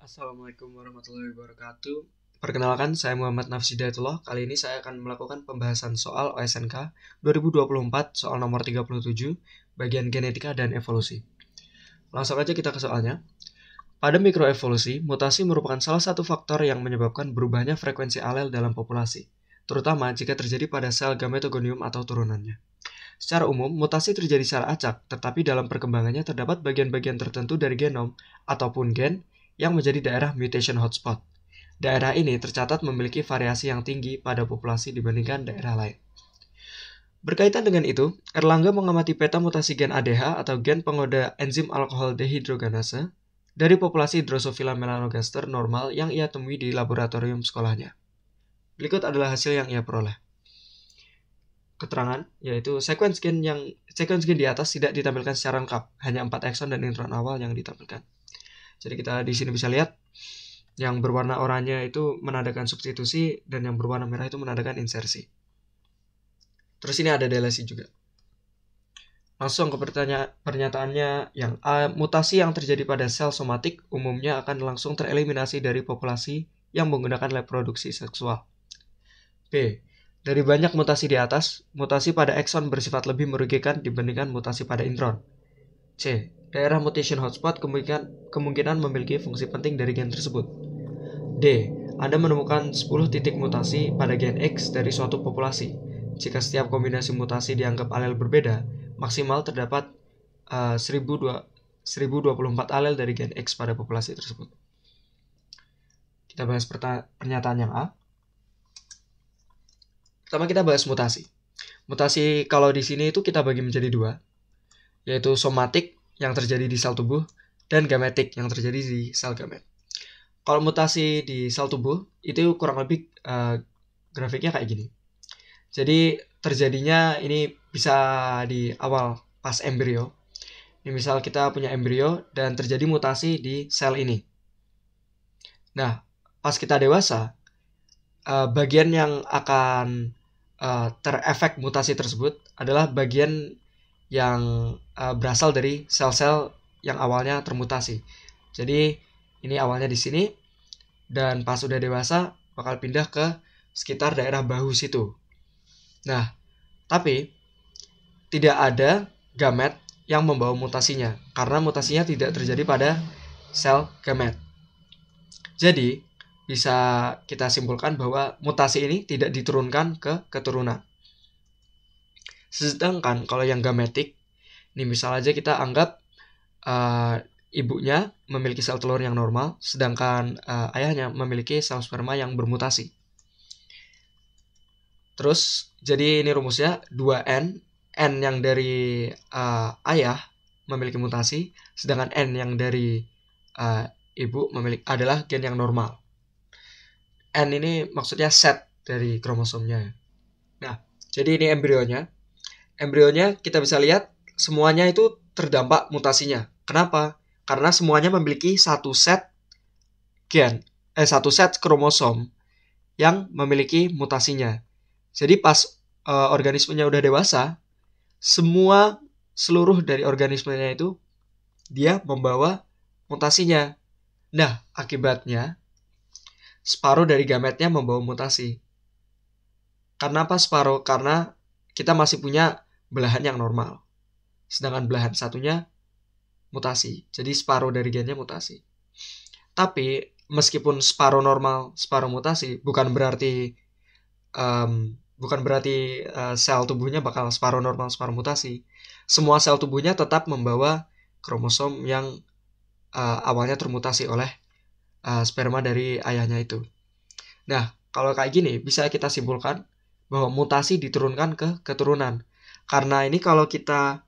Assalamualaikum warahmatullahi wabarakatuh. Perkenalkan, saya Muhammad Nafsi Hidayatullah. Kali ini saya akan melakukan pembahasan soal OSNK 2024, soal nomor 37, bagian genetika dan evolusi. Langsung aja kita ke soalnya. Pada mikroevolusi, mutasi merupakan salah satu faktor yang menyebabkan berubahnya frekuensi alel dalam populasi, terutama jika terjadi pada sel gametogonium atau turunannya. Secara umum, mutasi terjadi secara acak, tetapi dalam perkembangannya terdapat bagian-bagian tertentu dari genom ataupun gen yang menjadi daerah mutation hotspot. Daerah ini tercatat memiliki variasi yang tinggi pada populasi dibandingkan daerah lain. Berkaitan dengan itu, Erlangga mengamati peta mutasi gen ADH atau gen pengoda enzim alkohol dehidrogenase dari populasi Drosophila melanogaster normal yang ia temui di laboratorium sekolahnya. Berikut adalah hasil yang ia peroleh. Keterangan, yaitu sequence gen di atas tidak ditampilkan secara lengkap, hanya 4 ekson dan intron awal yang ditampilkan. Jadi kita di sini bisa lihat yang berwarna oranye itu menandakan substitusi dan yang berwarna merah itu menandakan insersi. Terus ini ada delesi juga. Langsung ke pernyataannya yang A, mutasi yang terjadi pada sel somatik umumnya akan langsung tereliminasi dari populasi yang menggunakan reproduksi seksual. B, dari banyak mutasi di atas, mutasi pada ekson bersifat lebih merugikan dibandingkan mutasi pada intron. C, daerah mutation hotspot kemungkinan memiliki fungsi penting dari gen tersebut. D, Anda menemukan 10 titik mutasi pada gen X dari suatu populasi. Jika setiap kombinasi mutasi dianggap alel berbeda, maksimal terdapat 1024 alel dari gen X pada populasi tersebut. Kita bahas pernyataan yang A. Pertama kita bahas mutasi. Mutasi kalau di sini itu kita bagi menjadi dua, yaitu somatik yang terjadi di sel tubuh dan gametik yang terjadi di sel gamet. Kalau mutasi di sel tubuh itu kurang lebih grafiknya kayak gini. Jadi terjadinya ini bisa di awal pas embrio. Ini misal kita punya embrio dan terjadi mutasi di sel ini. Nah, pas kita dewasa, bagian yang akan terefek mutasi tersebut adalah bagian yang berasal dari sel-sel yang awalnya termutasi. Jadi ini awalnya di sini dan pas udah dewasa bakal pindah ke sekitar daerah bahu situ. Nah, tapi tidak ada gamet yang membawa mutasinya karena mutasinya tidak terjadi pada sel gamet. Jadi bisa kita simpulkan bahwa mutasi ini tidak diturunkan ke keturunan. Sedangkan kalau yang gametik, ini misal aja kita anggap ibunya memiliki sel telur yang normal, sedangkan ayahnya memiliki sel sperma yang bermutasi. Terus, jadi ini rumusnya 2N, N yang dari ayah memiliki mutasi, sedangkan N yang dari ibu adalah gen yang normal. N ini maksudnya set dari kromosomnya. Nah, jadi ini embrionya. Embrionya kita bisa lihat semuanya itu terdampak mutasinya. Kenapa? Karena semuanya memiliki satu set kromosom yang memiliki mutasinya. Jadi pas organismenya udah dewasa, seluruh dari organismenya itu dia membawa mutasinya. Nah, akibatnya separuh dari gametnya membawa mutasi. Karena apa separuh? Karena kita masih punya belahan yang normal. Sedangkan belahan satunya mutasi. Jadi separuh dari gennya mutasi. Tapi meskipun separuh normal, separuh mutasi, bukan berarti sel tubuhnya bakal separuh normal, separuh mutasi. Semua sel tubuhnya tetap membawa kromosom yang awalnya termutasi oleh sperma dari ayahnya itu. Nah, kalau kayak gini bisa kita simpulkan bahwa mutasi diturunkan ke keturunan. Karena ini kalau kita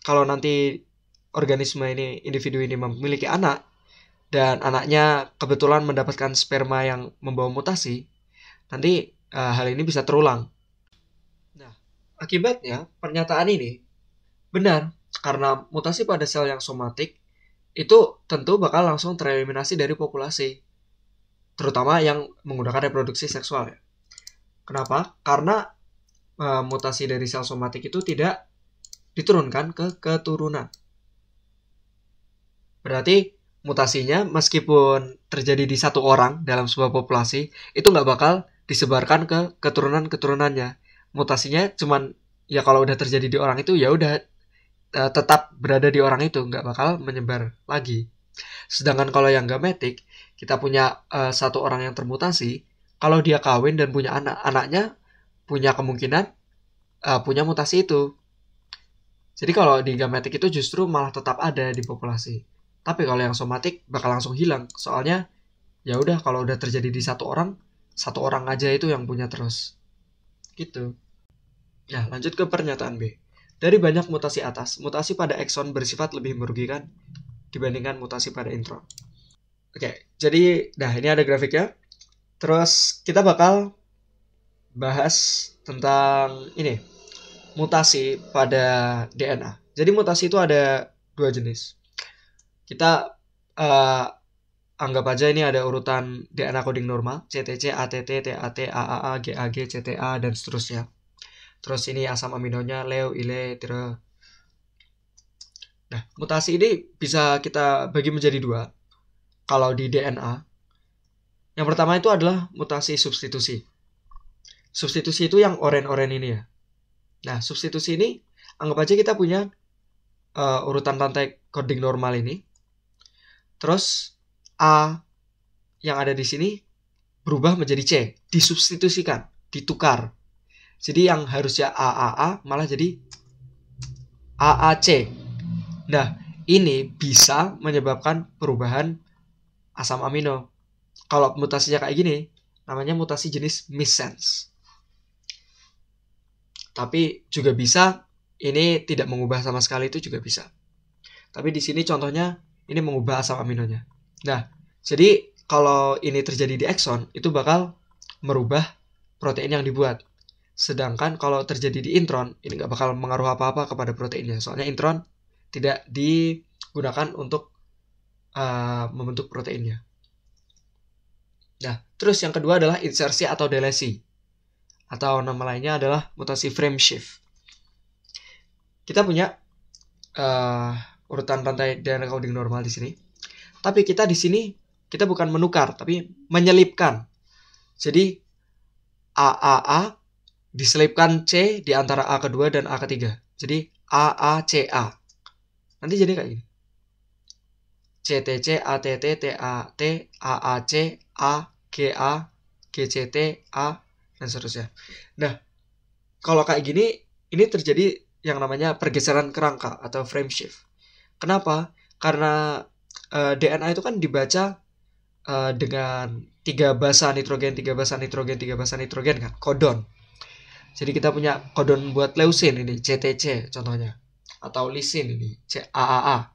kalau nanti individu ini memiliki anak dan anaknya kebetulan mendapatkan sperma yang membawa mutasi, nanti hal ini bisa terulang. Nah, akibatnya pernyataan ini benar karena mutasi pada sel yang somatik itu tentu bakal langsung tereliminasi dari populasi, terutama yang menggunakan reproduksi seksual ya. Kenapa? Karena mutasi dari sel somatik itu tidak diturunkan ke keturunan. Berarti mutasinya meskipun terjadi di satu orang dalam sebuah populasi, itu nggak bakal disebarkan ke keturunan-keturunannya. Mutasinya cuman ya kalau udah terjadi di orang itu ya udah tetap berada di orang itu, nggak bakal menyebar lagi. Sedangkan kalau yang gametik, kita punya satu orang yang termutasi, kalau dia kawin dan punya anak, anaknya punya kemungkinan punya mutasi itu. Jadi kalau di gametik itu justru malah tetap ada di populasi. Tapi kalau yang somatik bakal langsung hilang. Soalnya ya udah kalau udah terjadi di satu orang aja itu yang punya terus. Gitu. Nah, lanjut ke pernyataan B. Dari banyak mutasi atas, mutasi pada ekson bersifat lebih merugikan dibandingkan mutasi pada intron. Oke, jadi ini ada grafiknya. Terus kita bakal bahas tentang ini, mutasi pada DNA. Jadi mutasi itu ada 2 jenis. Kita anggap aja ini ada urutan DNA coding normal, CTC, ATT, TAT, AAA, GAG, CTA, dan seterusnya. Terus ini asam aminonya leu, ile, tire. Nah, mutasi ini bisa kita bagi menjadi 2. Kalau di DNA, yang pertama itu adalah mutasi substitusi. Substitusi itu yang oren-oren ini ya. Nah, substitusi ini anggap aja kita punya urutan rantai coding normal ini. Terus A yang ada di sini berubah menjadi C, disubstitusikan, ditukar. Jadi yang harusnya AAA malah jadi AAC. Nah, ini bisa menyebabkan perubahan asam amino. Kalau mutasinya kayak gini, namanya mutasi jenis missense. Tapi juga bisa ini tidak mengubah sama sekali, itu juga bisa. Tapi di sini contohnya ini mengubah asam aminonya. Nah, jadi kalau ini terjadi di ekson, itu bakal merubah protein yang dibuat. Sedangkan kalau terjadi di intron, ini nggak bakal mengaruh apa-apa kepada proteinnya. Soalnya intron tidak digunakan untuk membentuk proteinnya. Nah, terus yang kedua adalah insersi atau delesi. Atau nama lainnya adalah mutasi frame shift. Kita punya urutan rantai DNA coding normal di sini. Tapi kita di sini kita bukan menukar, tapi menyelipkan. Jadi AAA diselipkan C di antara A kedua dan A ketiga. Jadi AACA. Nanti jadi kayak gini. CTC, ATT, TAT, AAC, AGA, GCT, A, dan seterusnya. Nah, kalau kayak gini, ini terjadi yang namanya pergeseran kerangka atau frame shift. Kenapa? Karena DNA itu kan dibaca dengan 3 basa nitrogen, 3 basa nitrogen, 3 basa nitrogen kan, kodon. Jadi kita punya kodon buat leusin ini, CTC contohnya. Atau lisin ini, CAAA.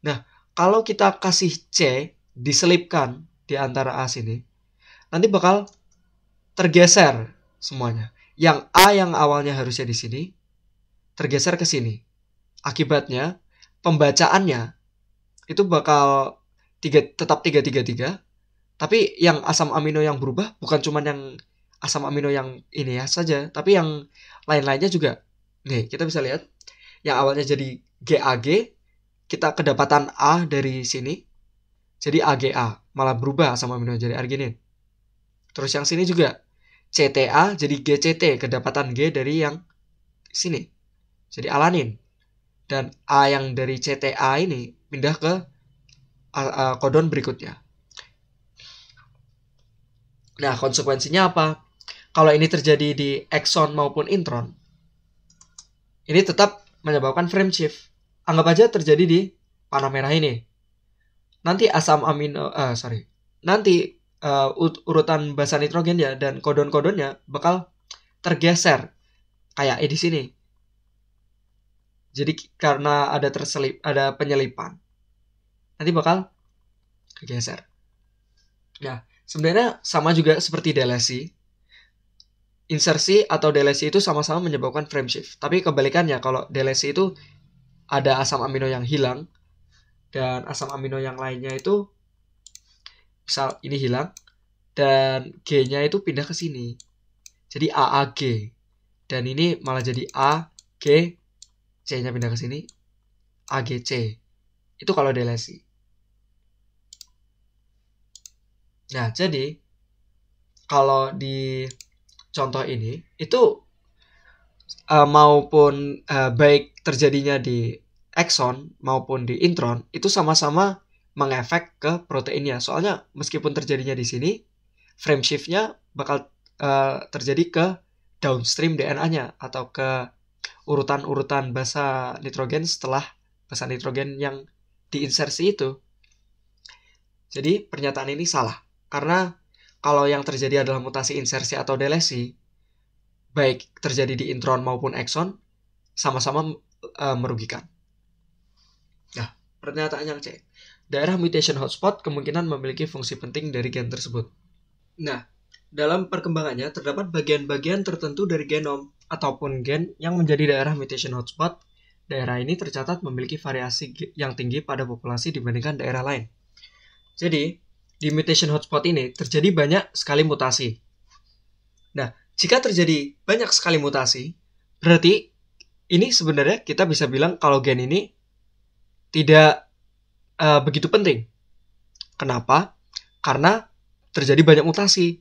Nah, kalau kita kasih C diselipkan di antara A sini, nanti bakal tergeser semuanya. Yang A yang awalnya harusnya di sini, tergeser ke sini. Akibatnya, pembacaannya itu bakal tetap 333, tapi yang asam amino yang berubah bukan cuma yang asam amino yang ini ya saja, tapi yang lain-lainnya juga. Nih, kita bisa lihat yang awalnya jadi GAG, kita kedapatan A dari sini, jadi AGA, malah berubah asam amino jadi arginin. Terus yang sini juga CTA jadi GCT, kedapatan G dari yang sini, jadi alanin. Dan A yang dari CTA ini pindah ke kodon berikutnya. Nah, konsekuensinya apa? Kalau ini terjadi di ekson maupun intron, ini tetap menyebabkan frame shift. Anggap aja terjadi di panah merah ini. Nanti asam amino, nanti urutan basa nitrogennya dan kodon-kodonnya bakal tergeser kayak di sini. Jadi karena ada penyelipan, nanti bakal kegeser. Nah, sebenarnya sama juga seperti delesi. Insersi atau delesi itu sama-sama menyebabkan frame shift. Tapi kebalikannya, kalau delesi itu ada asam amino yang hilang dan asam amino yang lainnya itu misal ini hilang dan G-nya itu pindah ke sini. Jadi AAG. Dan ini malah jadi AG, C-nya pindah ke sini, AGC. Itu kalau delesi. Nah, jadi kalau di contoh ini itu maupun baik terjadinya di exon maupun di intron itu sama-sama mengefek ke proteinnya. Soalnya meskipun terjadinya di sini, frame shift-nya bakal terjadi ke downstream DNA-nya atau ke urutan-urutan basa nitrogen setelah basa nitrogen yang diinsersi itu. Jadi pernyataan ini salah karena kalau yang terjadi adalah mutasi insersi atau delesi, baik terjadi di intron maupun exon, sama-sama merugikan. Nah, pernyataan yang C. Daerah mutation hotspot kemungkinan memiliki fungsi penting dari gen tersebut. Nah, dalam perkembangannya terdapat bagian-bagian tertentu dari genom ataupun gen yang menjadi daerah mutation hotspot. Daerah ini tercatat memiliki variasi yang tinggi pada populasi dibandingkan daerah lain. Jadi, di mutation hotspot ini terjadi banyak sekali mutasi. Nah, jika terjadi banyak sekali mutasi, berarti ini sebenarnya kita bisa bilang kalau gen ini tidak begitu penting. Kenapa? Karena terjadi banyak mutasi.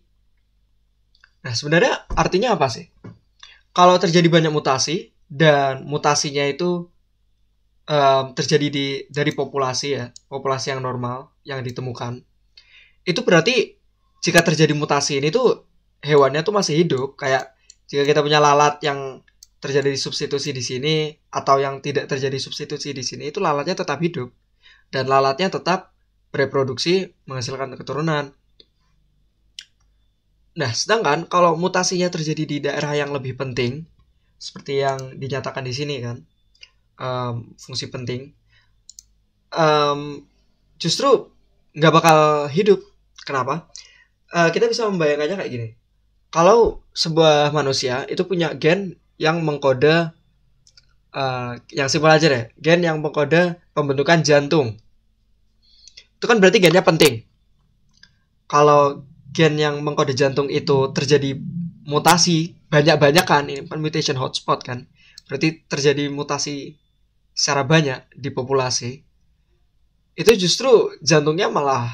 Nah, sebenarnya artinya apa sih? Kalau terjadi banyak mutasi dan mutasinya itu terjadi dari populasi yang normal yang ditemukan, itu berarti jika terjadi mutasi ini tuh hewannya tuh masih hidup. Kayak jika kita punya lalat yang terjadi substitusi di sini atau yang tidak terjadi substitusi di sini, itu lalatnya tetap hidup dan lalatnya tetap bereproduksi menghasilkan keturunan. Nah, sedangkan kalau mutasinya terjadi di daerah yang lebih penting, seperti yang dinyatakan di sini kan, fungsi penting, justru nggak bakal hidup. Kenapa? Kita bisa membayangkannya kayak gini. Kalau sebuah manusia itu punya gen yang mengkode, yang simpel aja deh, gen yang mengkode pembentukan jantung. Itu kan berarti gennya penting. Kalau gen yang mengkode jantung itu terjadi mutasi banyak-banyak kan, ini mutation hotspot kan, berarti terjadi mutasi secara banyak di populasi, itu justru jantungnya malah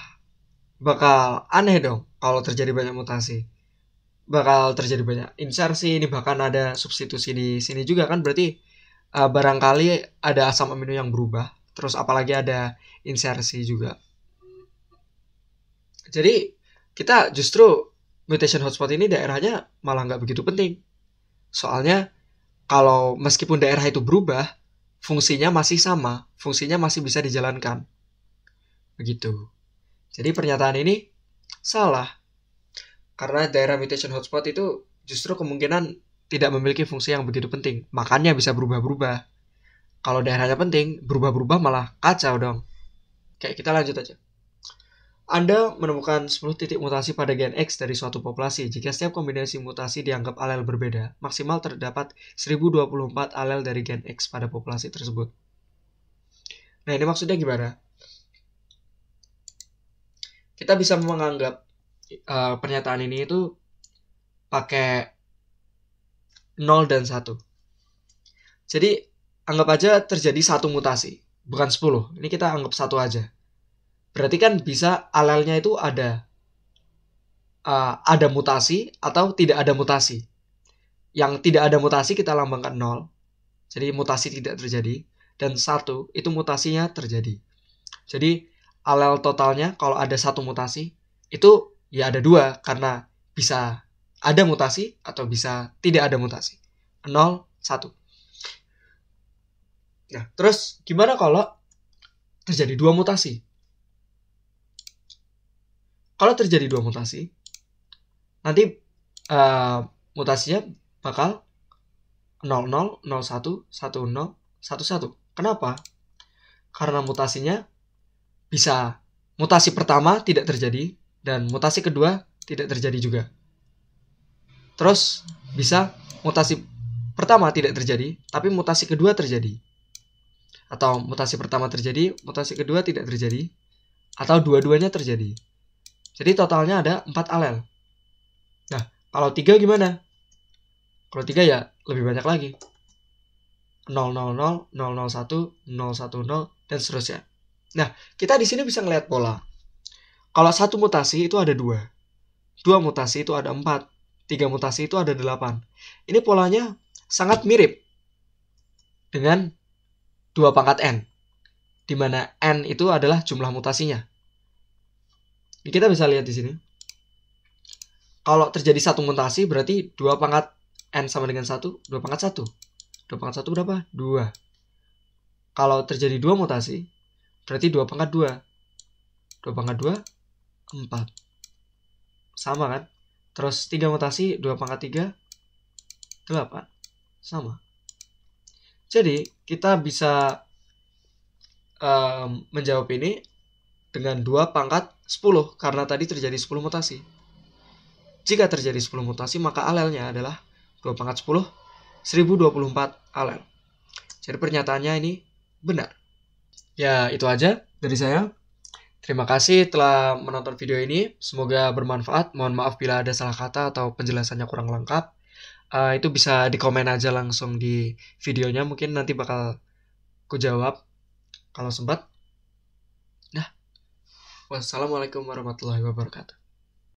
bakal aneh dong. Kalau terjadi banyak mutasi bakal terjadi banyak insersi, ini bahkan ada substitusi di sini juga kan, berarti barangkali ada asam amino yang berubah, terus apalagi ada insersi juga. Jadi kita justru mutation hotspot ini daerahnya malah nggak begitu penting. Soalnya kalau meskipun daerah itu berubah, fungsinya masih sama, fungsinya masih bisa dijalankan. Begitu. Jadi pernyataan ini salah. Karena daerah mutation hotspot itu justru kemungkinan tidak memiliki fungsi yang begitu penting. Makanya bisa berubah-berubah. Kalau daerahnya penting, berubah-berubah malah kacau dong. Kayak kita lanjut aja. Anda menemukan 10 titik mutasi pada gen X dari suatu populasi. Jika setiap kombinasi mutasi dianggap alel berbeda, maksimal terdapat 1024 alel dari gen X pada populasi tersebut. Nah, ini maksudnya gimana? Kita bisa menganggap pernyataan ini itu pakai 0 dan 1. Jadi, anggap aja terjadi satu mutasi, bukan 10. Ini kita anggap satu aja. Berarti kan bisa alelnya itu ada mutasi atau tidak ada mutasi. Yang tidak ada mutasi kita lambangkan 0. Jadi mutasi tidak terjadi. Dan 1 itu mutasinya terjadi. Jadi alel totalnya kalau ada satu mutasi itu ya ada 2, karena bisa ada mutasi atau bisa tidak ada mutasi. 0, 1. Nah, terus gimana kalau terjadi 2 mutasi? Kalau terjadi 2 mutasi, nanti mutasinya bakal 00, 01, 10, 11. Kenapa? Karena mutasinya bisa mutasi pertama tidak terjadi dan mutasi kedua tidak terjadi juga. Terus bisa mutasi pertama tidak terjadi tapi mutasi kedua terjadi. Atau mutasi pertama terjadi, mutasi kedua tidak terjadi, atau dua-duanya terjadi. Jadi totalnya ada 4 alel. Nah, kalau 3 gimana? Kalau 3 ya lebih banyak lagi. 000, 001, 010, dan seterusnya. Nah, kita di sini bisa ngelihat pola. Kalau satu mutasi itu ada 2. 2 mutasi itu ada 4. 3 mutasi itu ada 8. Ini polanya sangat mirip dengan 2 pangkat N, di mana N itu adalah jumlah mutasinya. Ini kita bisa lihat di sini. Kalau terjadi satu mutasi berarti 2 pangkat N sama dengan 1, 2 pangkat 1. 2 pangkat 1 berapa? 2. Kalau terjadi 2 mutasi, berarti 2 pangkat 2. 2 pangkat 2, 4. Sama kan? Terus 3 mutasi, 2 pangkat 3, 8. Sama. Jadi, kita bisa menjawab ini dengan 2 pangkat 10, karena tadi terjadi 10 mutasi. Jika terjadi 10 mutasi, maka alelnya adalah 2 pangkat 10, 1024 alel. Jadi pernyataannya ini benar. Ya, itu aja dari saya. Terima kasih telah menonton video ini. Semoga bermanfaat. Mohon maaf bila ada salah kata atau penjelasannya kurang lengkap. Itu bisa dikomen aja langsung di videonya. Mungkin nanti bakal ku jawab kalau sempat. Nah, wassalamualaikum warahmatullahi wabarakatuh.